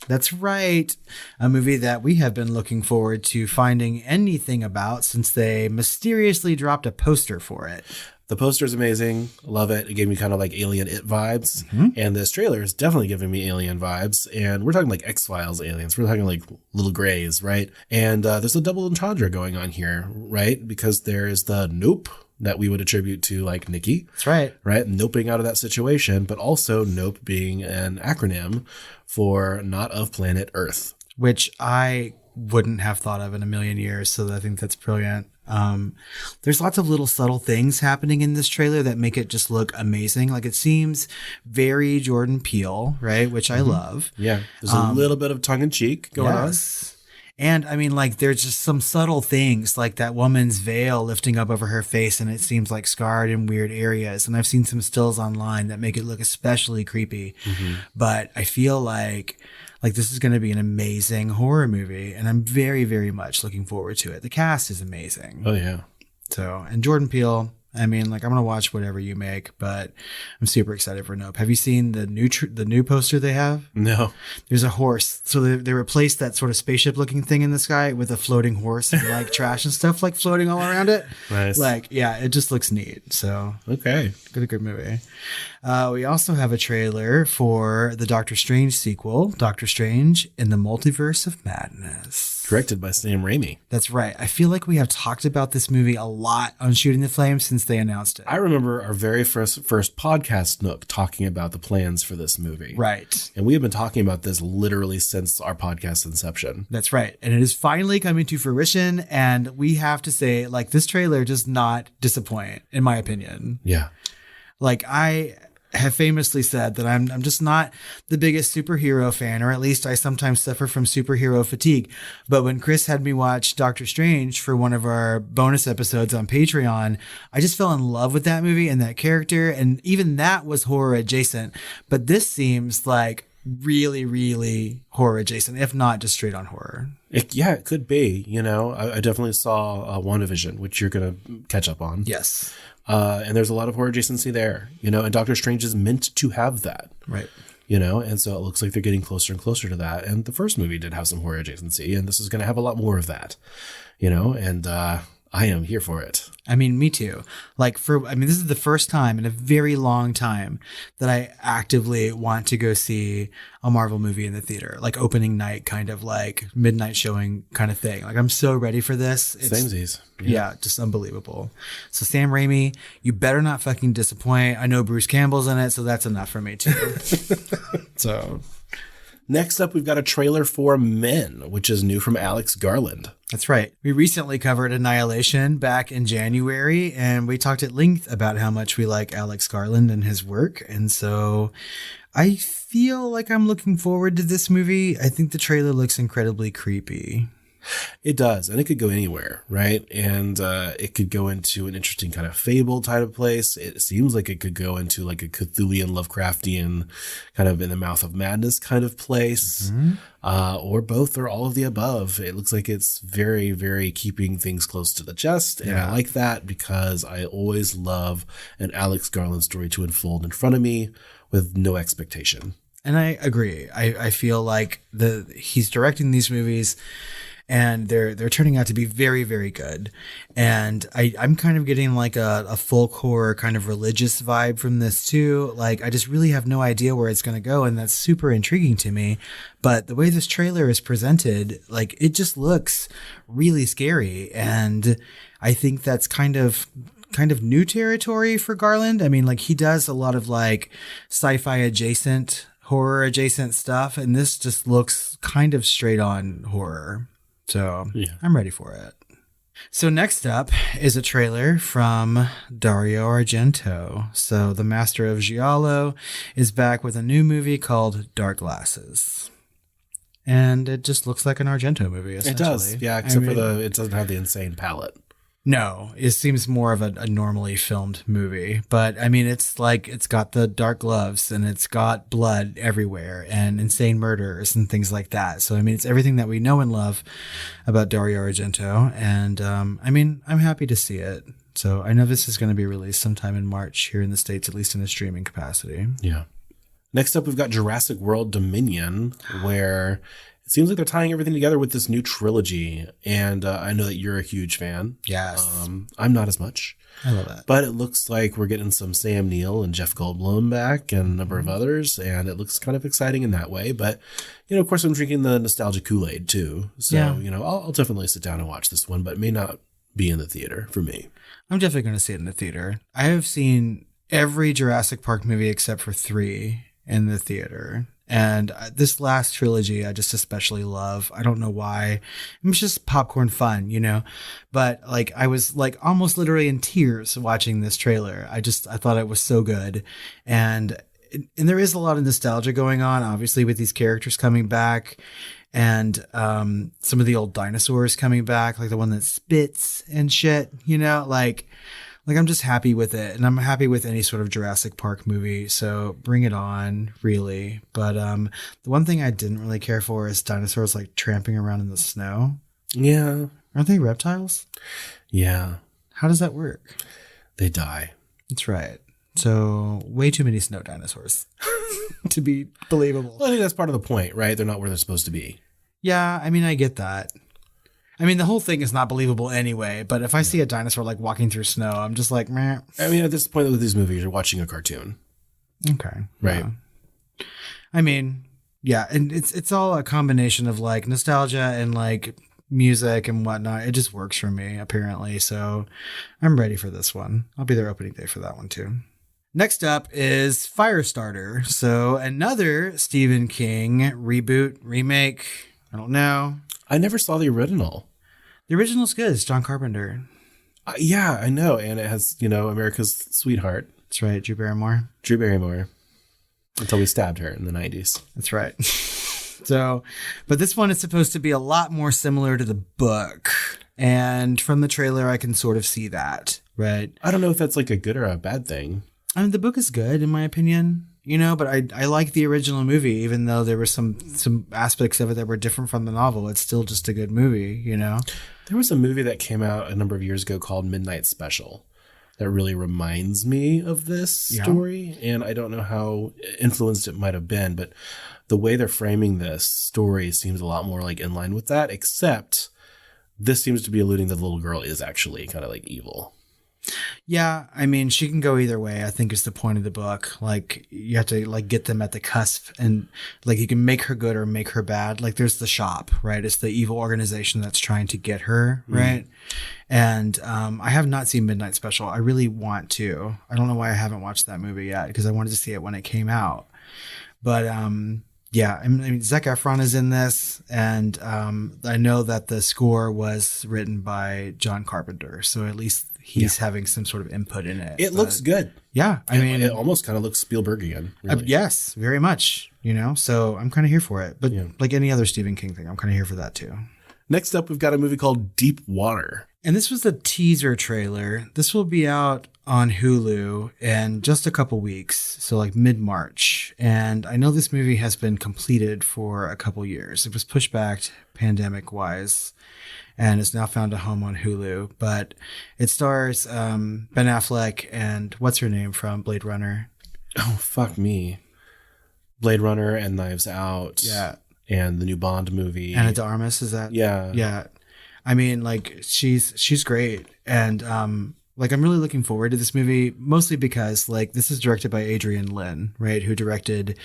That's right. A movie that we have been looking forward to finding anything about since they mysteriously dropped a poster for it. The poster's amazing. Love it. It gave me kind of like Alien It vibes. And this trailer is definitely giving me Alien vibes. And we're talking like X-Files aliens. We're talking like little grays, right? And there's a double entendre going on here, right? Because there is the Nope that we would attribute to like Nikki. That's right. Right? Noping out of that situation, but also Nope being an acronym for Not of Planet Earth. Which I wouldn't have thought of in a million years. So I think that's brilliant. There's lots of little subtle things happening in this trailer that make it just look amazing. Like it seems very Jordan Peele, right? Which I love. Yeah. There's a little bit of tongue in cheek going on. And I mean, like, there's just some subtle things like that woman's veil lifting up over her face, and it seems like scarred in weird areas. And I've seen some stills online that make it look especially creepy. But I feel like this is going to be an amazing horror movie, and I'm very, very much looking forward to it. The cast is amazing. Oh, yeah. So, and Jordan Peele, I mean, like, I'm going to watch whatever you make, but I'm super excited for Nope. Have you seen the new poster they have? No. There's a horse. So they replaced that sort of spaceship looking thing in the sky with a floating horse and like trash and stuff like floating all around it. Nice. Like, yeah, it just looks neat. So, okay. Good movie. We also have a trailer for the Doctor Strange sequel, Doctor Strange in the Multiverse of Madness. Directed by Sam Raimi. That's right. I feel like we have talked about this movie a lot on Shooting the Flames since they announced it. I remember our very first podcast Nook talking about the plans for this movie. Right. And we have been talking about this literally since our podcast inception. That's right. And it is finally coming to fruition. And we have to say, like, this trailer does not disappoint, in my opinion. Yeah. Like, I have famously said that I'm just not the biggest superhero fan, or at least I sometimes suffer from superhero fatigue. But when Chris had me watch Doctor Strange for one of our bonus episodes on Patreon, I just fell in love with that movie and that character. And even that was horror adjacent. But this seems like really, really horror adjacent, if not just straight on horror. It could be. You know, I definitely saw WandaVision, which you're going to catch up on. Yes. And there's a lot of horror adjacency there, you know, and Doctor Strange is meant to have that. Right. You know, and so it looks like they're getting closer and closer to that. And the first movie did have some horror adjacency, and this is going to have a lot more of that, you know, and I am here for it. I mean, me too. This is the first time in a very long time that I actively want to go see a Marvel movie in the theater, like opening night, kind of like midnight showing kind of thing. Like, I'm so ready for this. Samesies. Yeah, just unbelievable. So Sam Raimi, you better not fucking disappoint. I know Bruce Campbell's in it, so that's enough for me too. So next up, we've got a trailer for Men, which is new from Alex Garland. That's right. We recently covered Annihilation back in January, and we talked at length about how much we like Alex Garland and his work. And so I feel like I'm looking forward to this movie. I think the trailer looks incredibly creepy. It does, and it could go anywhere, right? And it could go into an interesting kind of fable type of place. It seems like it could go into like a Cthulhian, Lovecraftian, kind of in the mouth of madness kind of place, or both or all of the above. It looks like it's very, very keeping things close to the chest, and I like that because I always love an Alex Garland story to unfold in front of me with no expectation. And I agree. I feel like he's directing these movies, and they're turning out to be very, very good. And I'm kind of getting like a folk horror kind of religious vibe from this too. Like, I just really have no idea where it's going to go, and that's super intriguing to me. But the way this trailer is presented, like, it just looks really scary. And I think that's kind of new territory for Garland. I mean, like, he does a lot of like sci-fi adjacent, horror adjacent stuff, and this just looks kind of straight on horror. So Yeah. I'm ready for it. So next up is a trailer from Dario Argento. So the master of Giallo is back with a new movie called Dark Glasses. And it just looks like an Argento movie, essentially. It does. Yeah, except for it doesn't have the insane palette. No, it seems more of a normally filmed movie. But I mean, it's got the dark gloves and it's got blood everywhere and insane murders and things like that. So, I mean, it's everything that we know and love about Dario Argento. And I mean, I'm happy to see it. So I know this is going to be released sometime in March here in the States, at least in a streaming capacity. Yeah. Next up, we've got Jurassic World Dominion, where it seems like they're tying everything together with this new trilogy. And I know that you're a huge fan. Yes. I'm not as much. I love that. But it looks like we're getting some Sam Neill and Jeff Goldblum back and a number of others. And it looks kind of exciting in that way. But, of course, I'm drinking the nostalgia Kool-Aid, too. So, I'll definitely sit down and watch this one, but it may not be in the theater for me. I'm definitely going to see it in the theater. I have seen every Jurassic Park movie except for 3 in the theater. And this last trilogy, I just especially love. I don't know why. It's just popcorn fun, but I was almost literally in tears watching this trailer. I thought it was so good. And there is a lot of nostalgia going on, obviously, with these characters coming back and some of the old dinosaurs coming back, like the one that spits and shit, I'm just happy with it, and I'm happy with any sort of Jurassic Park movie. So bring it on, really. But the one thing I didn't really care for is dinosaurs tramping around in the snow. Yeah, aren't they reptiles? Yeah. How does that work? They die. That's right. So way too many snow dinosaurs to be believable. Well, I think that's part of the point, right? They're not where they're supposed to be. Yeah, I mean, I get that. I mean, the whole thing is not believable anyway, but if I see a dinosaur walking through snow, I'm just like, meh. I mean, at this point with these movies, you're watching a cartoon. Okay. Right. Yeah. I mean, yeah, and it's all a combination of nostalgia and music and whatnot. It just works for me, apparently. So I'm ready for this one. I'll be there opening day for that one too. Next up is Firestarter. So another Stephen King reboot, remake. I don't know. I never saw the original. The original's good. It's John Carpenter. Yeah, I know. And it has, America's sweetheart. That's right. Drew Barrymore. Until we stabbed her in the 90s. That's right. So, but this one is supposed to be a lot more similar to the book. And from the trailer, I can sort of see that, right? I don't know if that's a good or a bad thing. I mean, the book is good, in my opinion, but I like the original movie, even though there were some aspects of it that were different from the novel. It's still just a good movie, There was a movie that came out a number of years ago called Midnight Special that really reminds me of this story. And I don't know how influenced it might have been, but the way they're framing this story seems a lot more in line with that, except this seems to be alluding that the little girl is actually kind of evil. Yeah, I mean, she can go either way, I think is the point of the book. You have to get them at the cusp, and you can make her good or make her bad. There's the shop, right? It's the evil organization that's trying to get her, right? And I have not seen Midnight Special. I really want to. I don't know why I haven't watched that movie yet, because I wanted to see it when it came out. But yeah, I mean, Zac Efron is in this, and I know that the score was written by John Carpenter, so at least he's having some sort of input in it. It looks good. Yeah, I mean, it almost kind of looks Spielbergian. Really. Yes, very much. So I'm kind of here for it. But like any other Stephen King thing, I'm kind of here for that too. Next up, we've got a movie called Deep Water. And this was the teaser trailer. This will be out on Hulu in just a couple weeks, so mid-March. And I know this movie has been completed for a couple years. It was pushed back pandemic-wise, and it's now found a home on Hulu. But it stars Ben Affleck and what's her name from Blade Runner? Oh, fuck me. Blade Runner and Knives Out. Yeah. And the new Bond movie. Anna de Armas, is that? Yeah. Yeah. I mean, she's great. And I'm really looking forward to this movie, mostly because this is directed by Adrian Lyne, right? Who directed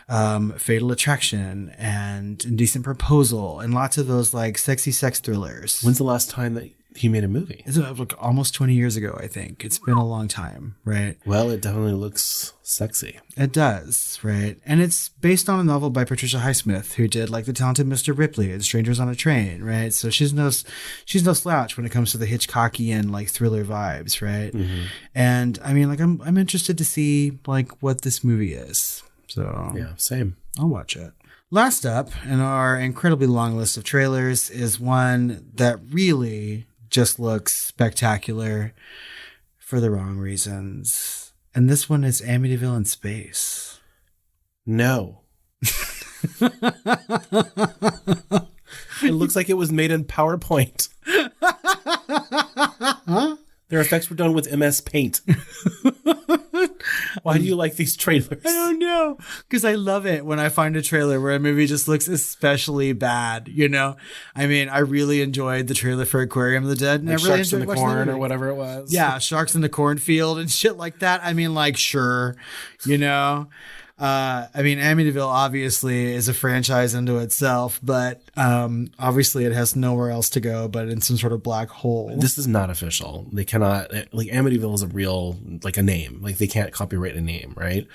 Fatal Attraction and Indecent Proposal and lots of those sexy sex thrillers. When's the last time that he made a movie? It's like almost 20 years ago, I think. It's been a long time, right? Well, it definitely looks sexy. It does, right? And it's based on a novel by Patricia Highsmith, who did like The Talented Mr. Ripley and Strangers on a Train, right? So she's no slouch when it comes to the Hitchcockian like thriller vibes, right? Mm-hmm. And I mean, like I'm interested to see like what this movie is. So yeah, same. I'll watch it. Last up in our incredibly long list of trailers is one that really just looks spectacular for the wrong reasons. And this one is Amityville in space. No. It looks like it was made in PowerPoint. Huh? Their effects were done with MS Paint. Why do you like these trailers? I don't know. Because I love it when I find a trailer where a movie just looks especially bad, you know? I mean, I really enjoyed the trailer for Aquarium of the Dead. And like I really Sharks in enjoyed the watching Corn the or whatever it was. Yeah, Sharks in the Cornfield and shit like that. I mean, like, sure, you know? I mean, Amityville obviously is a franchise unto itself, but obviously it has nowhere else to go but in some sort of black hole. This is not official. They cannot, like, Amityville is a real, like, a name. Like, they can't copyright a name, right?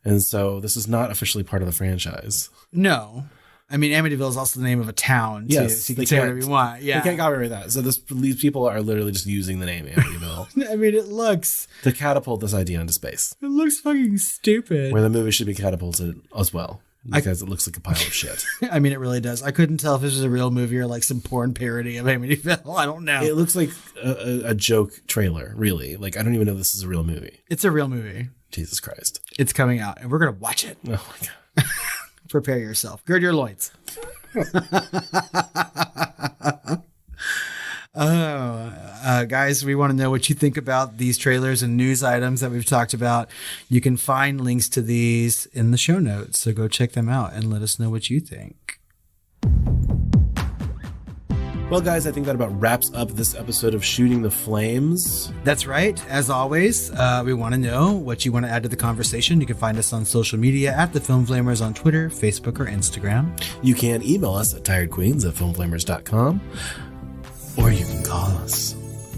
And so this is not officially part of the franchise. No. I mean, Amityville is also the name of a town, too. Yes, So you can say whatever you want. Yeah. They can't copyright that. So these people are literally just using the name Amityville. I mean, it looks to catapult this idea into space. It looks fucking stupid. Where the movie should be catapulted as well. Because it looks like a pile of shit. I mean, it really does. I couldn't tell if this was a real movie or like some porn parody of Amityville. I don't know. It looks like a joke trailer, really. Like, I don't even know if this is a real movie. It's a real movie. Jesus Christ. It's coming out, and we're going to watch it. Oh, my God. Prepare yourself. Gird your loins. Guys, we want to know what you think about these trailers and news items that we've talked about. You can find links to these in the show notes, so go check them out and let us know what you think. Well, guys, I think that about wraps up this episode of Shooting the Flames. That's right. As always, we want to know what you want to add to the conversation. You can find us on social media at The Film Flamers on Twitter, Facebook, or Instagram. You can email us at tiredqueens@filmflamers.com, or you can call us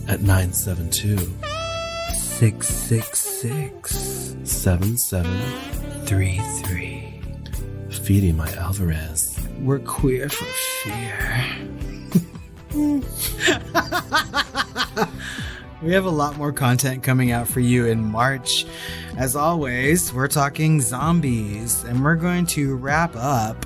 at 972-666-7733. Feeding my Alvarez. We're queer for fear. We have a lot more content coming out for you in March. As always, we're talking zombies, and we're going to wrap up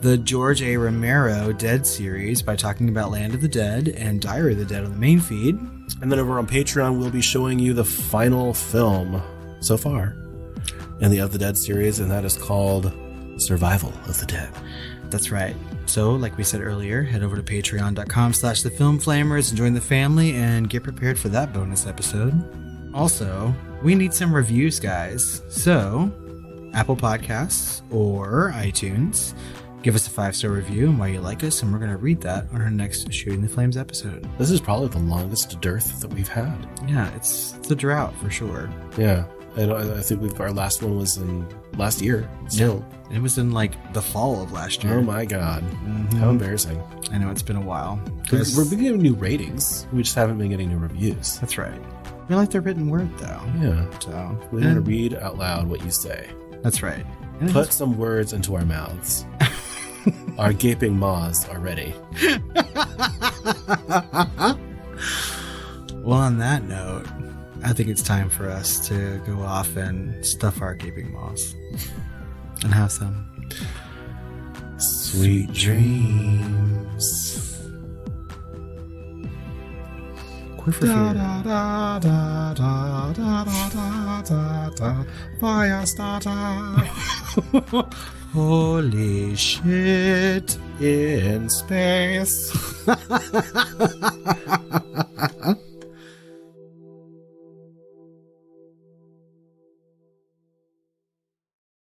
the George A. Romero Dead series by talking about Land of the Dead and Diary of the Dead on the main feed. And then over on Patreon, we'll be showing you the final film so far in the Of the Dead series, and that is called Survival of the Dead. That's right. So, like we said earlier, head over to patreon.com/thefilmflamers and join the family and get prepared for that bonus episode. Also, we need some reviews, guys. So, Apple Podcasts or iTunes, give us a 5-star review and why you like us, and we're going to read that on our next Shooting the Flames episode. This is probably the longest dearth that we've had. Yeah, it's a drought for sure. Yeah. And I think our last one was in last year. Still. Yeah, it was in like the fall of last year. Oh my God. Mm-hmm. How embarrassing. I know, it's been a while. We're been getting new ratings. We just haven't been getting new reviews. That's right. We like the written word though. Yeah. So we want to read out loud what you say. That's right. Put some words into our mouths. Our gaping maws are ready. Well, on that note, I think it's time for us to go off and stuff our gaping maws and have some sweet dreams. Queer for fear. Firestarter. Holy shit in space.